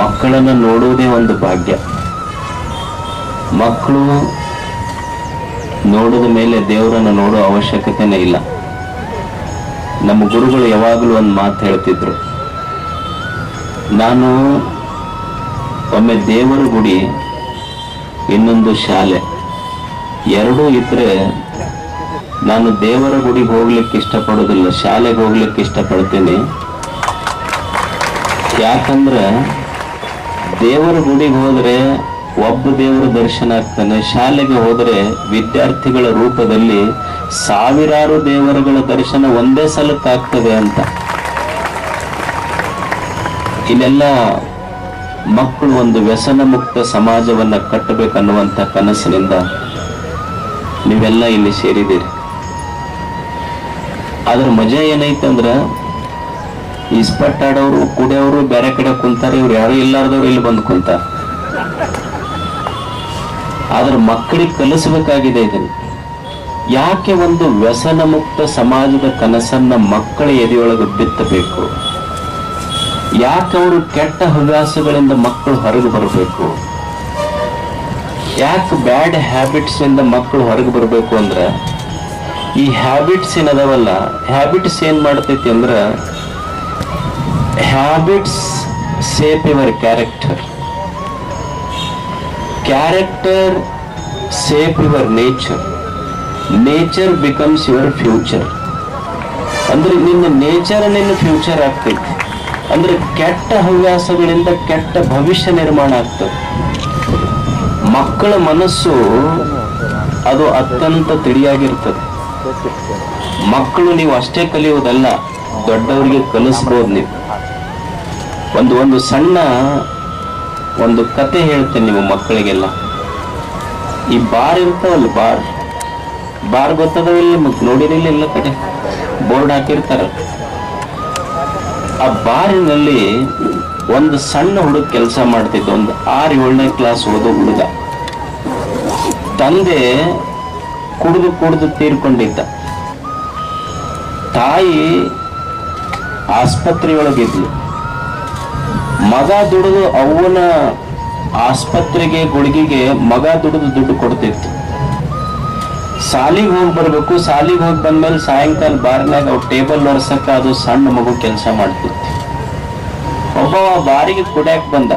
ಮಕ್ಕಳನ್ನು ನೋಡುವುದೇ ಒಂದು ಭಾಗ್ಯ. ಮಕ್ಕಳು ನೋಡಿದ ಮೇಲೆ ದೇವರನ್ನು ನೋಡೋ ಅವಶ್ಯಕತೆನೇ ಇಲ್ಲ. ನಮ್ಮ ಗುರುಗಳು ಯಾವಾಗಲೂ ಒಂದು ಮಾತು ಹೇಳ್ತಿದ್ರು, ನಾನು ಒಮ್ಮೆ ದೇವರ ಗುಡಿ, ಇನ್ನೊಂದು ಶಾಲೆ, ಎರಡೂ ಇದ್ರೆ ನಾನು ದೇವರ ಗುಡಿಗೆ ಹೋಗ್ಲಿಕ್ಕೆ ಇಷ್ಟಪಡೋದಿಲ್ಲ, ಶಾಲೆಗೆ ಹೋಗ್ಲಿಕ್ಕೆ ಇಷ್ಟಪಡ್ತೀನಿ. ಯಾಕಂದ್ರೆ ದೇವರ ಗುಡಿಗೆ ಹೋದ್ರೆ ಒಬ್ಬ ದೇವರ ದರ್ಶನ ಆಗ್ತಾನೆ, ಶಾಲೆಗೆ ಹೋದ್ರೆ ವಿದ್ಯಾರ್ಥಿಗಳ ರೂಪದಲ್ಲಿ ಸಾವಿರಾರು ದೇವರುಗಳ ದರ್ಶನ ಒಂದೇ ಸಲಕ್ಕಾಗ್ತದೆ ಅಂತ. ಇಲ್ಲೆಲ್ಲ ಮಕ್ಕಳು ಒಂದು ವ್ಯಸನ ಮುಕ್ತ ಸಮಾಜವನ್ನ ಕಟ್ಟಬೇಕನ್ನುವಂತ ಕನಸಿನಿಂದ ನೀವೆಲ್ಲ ಇಲ್ಲಿ ಸೇರಿದ್ದೀರಿ. ಅದ್ರ ಮಜಾ ಏನೈತಂದ್ರ ಇಸ್ಪಟ್ ಆಡೋರು ಕುಡಿಯೋರು ಬೇರೆ ಕಡೆ ಕುಂತಾರೆ, ಇವ್ರು ಯಾರು ಇಲ್ಲಾರ್ದವ್ರು ಇಲ್ಲಿ ಬಂದು ಕುಂತಾರ. ಆದ್ರೆ ಮಕ್ಕಳಿಗೆ ಕಲಿಸಬೇಕಾಗಿದೆ ಇದನ್ನು. ಯಾಕೆ ಒಂದು ವ್ಯಸನ ಮುಕ್ತ ಸಮಾಜದ ಕನಸನ್ನ ಮಕ್ಕಳ ಎದೆಯೊಳಗೆ ಬಿತ್ತಬೇಕು? ಯಾಕೆ ಅವರು ಕೆಟ್ಟ ಹವ್ಯಾಸಗಳಿಂದ ಮಕ್ಕಳು ಹೊರಗೆ ಬರಬೇಕು? ಯಾಕೆ ಬ್ಯಾಡ್ ಹ್ಯಾಬಿಟ್ಸ್ ಇಂದ ಮಕ್ಕಳು ಹೊರಗೆ ಬರಬೇಕು ಅಂದ್ರೆ, ಈ ಹ್ಯಾಬಿಟ್ಸ್ ಏನದವಲ್ಲ, ಹ್ಯಾಬಿಟ್ಸ್ ಏನ್ ಮಾಡ್ತೈತಿ ಅಂದ್ರ, habits shape your character, character shape your nature, nature becomes your future. ಅಂದ್ರೆ ನಿನ್ನ ನೇಚರ್ ನಿನ್ನ ಫ್ಯೂಚರ್ ಆಗ್ತೈತಿ. ಅಂದ್ರೆ ಕೆಟ್ಟ ಹವ್ಯಾಸಗಳಿಂದ ಕೆಟ್ಟ ಭವಿಷ್ಯ ನಿರ್ಮಾಣ ಆಗ್ತದೆ. ಮಕ್ಕಳ ಮನಸ್ಸು ಅದು ಅತ್ಯಂತ ತಿಳಿಯಾಗಿರ್ತದೆ. ಮಕ್ಕಳು ನೀವು ಅಷ್ಟೇ ಕಲಿಯೋದಲ್ಲ, ದೊಡ್ಡವರಿಗೆ ಕಲಿಸ್ಬೋದು ನೀವು. ಒಂದು ಸಣ್ಣ ಒಂದು ಕತೆ ಹೇಳ್ತೇನೆ ನಿಮ್ಮ ಮಕ್ಕಳಿಗೆಲ್ಲ. ಈ ಬಾರ್ ಇರ್ತಾವಲ್ಲ, ಬಾರ್ ಗೊತ್ತದವಿಲ್ಲ, ನೋಡಿರಿಲ್ಲ, ಎಲ್ಲ ಕಡೆ ಬೋರ್ಡ್ ಹಾಕಿರ್ತಾರ. ಆ ಬಾರಿನಲ್ಲಿ ಒಂದು ಸಣ್ಣ ಹುಡುಗ ಕೆಲಸ ಮಾಡ್ತಿದ್ದ, ಒಂದು 6-7ನೇ ಕ್ಲಾಸ್ ಓದೋ ಹುಡುಗ. ತಂದೆ ಕುಡಿದು ತೀರ್ಕೊಂಡಿದ್ದ. ತಾಯಿ ಆಸ್ಪತ್ರೆಯೊಳಗಿದ್ಲು. ಮಗ ದುಡಿದು ಅವನ ಆಸ್ಪತ್ರೆಗೆ ಗುಳಿಗೆಗೆ ಮಗ ದುಡಿದು ದುಡ್ಡು ಕೊಡ್ತಿತ್ತು. ಸಾಲಿಗೆ ಹೋಗಿ ಬರ್ಬೇಕು, ಸಾಲಿಗೆ ಹೋಗಿ ಬಂದ್ಮೇಲೆ ಸಾಯಂಕಾಲ ಬಾರ್ನಾಗ ಅವ್ ಟೇಬಲ್ ಒರೆಸಕ್ಕ ಅದು ಸಣ್ಣ ಮಗು ಕೆಲಸ ಮಾಡ್ತಿತ್ತು. ಒಬ್ಬ ಬಾರಿಗೆ ಕುಡ್ಯಾಕ್ ಬಂದ.